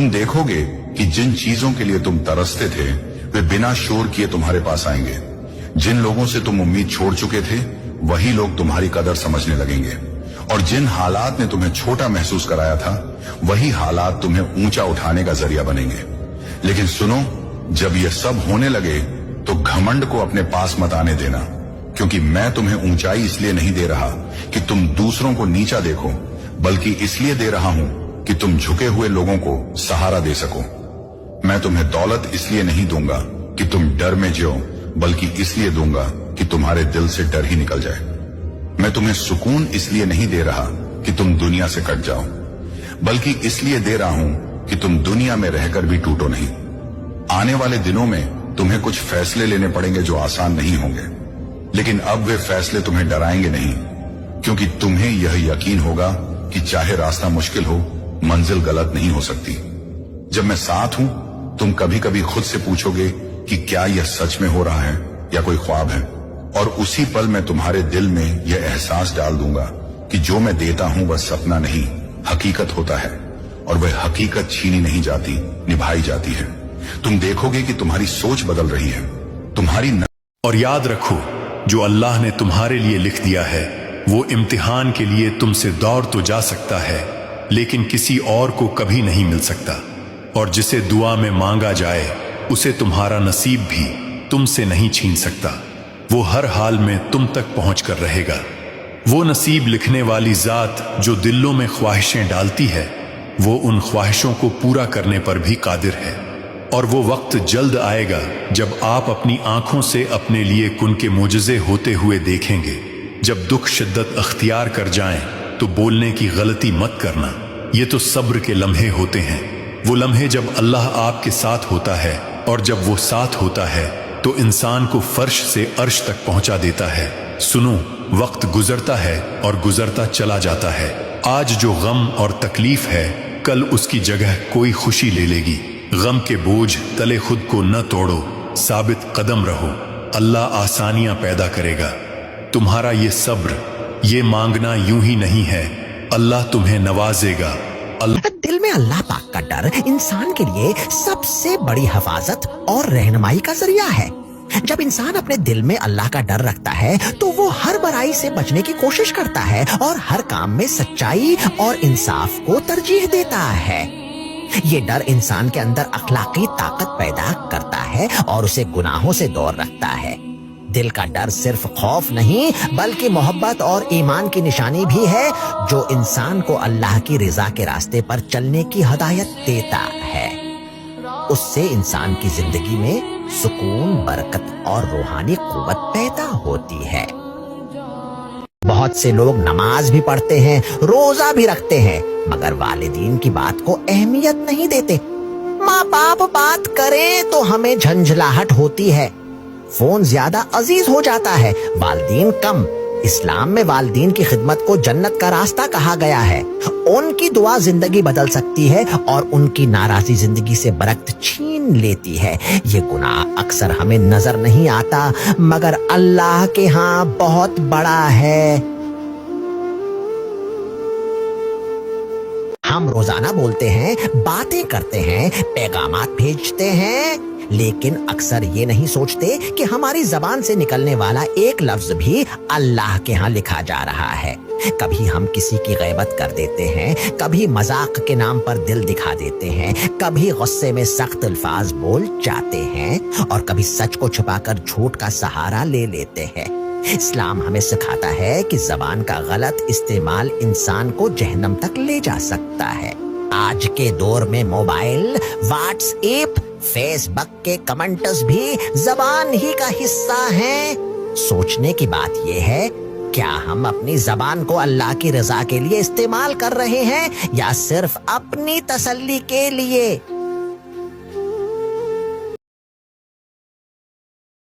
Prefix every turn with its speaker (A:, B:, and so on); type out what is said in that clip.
A: तुम देखोगे कि जिन चीजों के लिए तुम तरसते थे वे बिना शोर किए तुम्हारे पास आएंगे। जिन लोगों से तुम उम्मीद छोड़ चुके थे वही लोग तुम्हारी कदर समझने लगेंगे, और जिन हालात ने तुम्हें छोटा महसूस कराया था वही हालात तुम्हें ऊंचा उठाने का जरिया बनेंगे। लेकिन सुनो, जब ये सब होने लगे तो घमंड को अपने पास मत आने देना, क्योंकि मैं तुम्हें ऊंचाई इसलिए नहीं दे रहा कि तुम दूसरों को नीचा देखो, बल्कि इसलिए दे रहा हूं कि तुम झुके हुए लोगों को सहारा दे सको। मैं तुम्हें दौलत इसलिए नहीं दूंगा कि तुम डर में जियो, बल्कि इसलिए दूंगा कि तुम्हारे दिल से डर ही निकल जाए। मैं तुम्हें सुकून इसलिए नहीं दे रहा कि तुम दुनिया से कट जाओ, बल्कि इसलिए दे रहा हूं कि तुम दुनिया में रहकर भी टूटो नहीं। आने वाले दिनों में तुम्हें कुछ फैसले लेने पड़ेंगे जो आसान नहीं होंगे, लेकिन अब वे फैसले तुम्हें डराएंगे नहीं, क्योंकि तुम्हें यह यकीन होगा कि चाहे रास्ता मुश्किल हो, मंजिल गलत नहीं हो सकती। जब मैं साथ हूं, तुम कभी कभी खुद से पूछोगे कि क्या यह सच में हो रहा है या कोई ख्वाब है, और उसी पल मैं तुम्हारे दिल में यह एहसास डाल दूंगा कि जो मैं देता हूं वह सपना नहीं, हकीकत होता है, और वह हकीकत छीनी नहीं जाती, निभाई जाती है। तुम देखोगे कि तुम्हारी सोच बदल रही है, तुम्हारी
B: और याद रखो, जो अल्लाह ने तुम्हारे लिए लिख दिया है वो इम्तिहान के लिए तुमसे दौड़ तो जा सकता है, लेकिन किसी और को कभी नहीं मिल सकता। और जिसे दुआ में मांगा जाए उसे तुम्हारा नसीब भी तुमसे नहीं छीन सकता। वो हर हाल में तुम तक पहुंच कर रहेगा। वो नसीब लिखने वाली जात जो दिलों में ख्वाहिशें डालती है, वो उन ख्वाहिशों को पूरा करने पर भी कादिर है। और वो वक्त जल्द आएगा जब आप अपनी आंखों से अपने लिए कुन के मोजज़े होते हुए देखेंगे। जब दुख शिद्दत अख्तियार कर जाएं तो बोलने की गलती मत करना। ये तो सब्र के लम्हे होते हैं, वो लम्हे जब अल्लाह आपके साथ होता है, और जब वो साथ होता है तो इंसान को फर्श से अर्श तक पहुंचा देता है। सुनो, वक्त गुजरता है और गुजरता चला जाता है। आज जो गम और तकलीफ है, कल उसकी जगह कोई खुशी ले लेगी। गम के बोझ तले खुद को न तोड़ो, साबित कदम रहो। अल्लाह आसानियां पैदा करेगा। तुम्हारा ये सब्र, ये मांगना यूं ही नहीं है, अल्लाह तुम्हें नवाजेगा।
C: दिल में अल्लाह पाक का डर इंसान के लिए सबसे बड़ी हिफाजत और रहनुमाई का जरिया है। जब इंसान अपने दिल में अल्लाह का डर रखता है तो वो हर बुराई से बचने की कोशिश करता है और हर काम में सच्चाई और इंसाफ को तरजीह देता है। ये डर इंसान के अंदर अखलाकी ताकत पैदा करता है और उसे गुनाहों से दूर रखता है। दिल का डर सिर्फ खौफ नहीं बल्कि मोहब्बत और ईमान की निशानी भी है, जो इंसान को अल्लाह की रिजा के रास्ते पर चलने की हिदायत देता है। उससे इंसान की जिंदगी में सुकून, बरकत और रूहानी कुव्वत पैदा होती है। बहुत से लोग नमाज भी पढ़ते हैं, रोजा भी रखते हैं, मगर वालिदीन की बात को अहमियत नहीं देते। माँ बाप बात करें तो हमें झंझलाहट होती है, फोन ज्यादा अजीज हो जाता है, वालिदीन कम। इस्लाम में वालिदीन की खिदमत को जन्नत का रास्ता कहा गया है। उनकी दुआ जिंदगी बदल सकती है और उनकी नाराजी जिंदगी से बरकत छीन लेती है। ये गुनाह अक्सर हमें नजर नहीं आता, मगर अल्लाह के यहाँ बहुत बड़ा है। हम रोजाना बोलते हैं, बातें करते हैं, पैगामात भेजते हैं, लेकिन अक्सर ये नहीं सोचते कि हमारी जबान से निकलने वाला एक लफ्ज भी अल्लाह के यहाँ लिखा जा रहा है। कभी हम किसी की गैबत कर देते हैं, कभी मजाक के नाम पर दिल दिखा देते हैं, कभी गुस्से में सख्त अल्फाज बोल जाते हैं और कभी सच को छुपाकर झूठ का सहारा ले लेते हैं। इस्लाम हमें सिखाता है कि जबान का गलत इस्तेमाल इंसान को जहन्नम तक ले जा सकता है। आज के दौर में मोबाइल, व्हाट्सएप, फेसबुक के कमेंट्स भी जबान ही का हिस्सा हैं। सोचने की बात यह है, क्या हम अपनी जबान को अल्लाह की रजा के लिए इस्तेमाल कर रहे हैं या सिर्फ अपनी तसल्ली के लिए?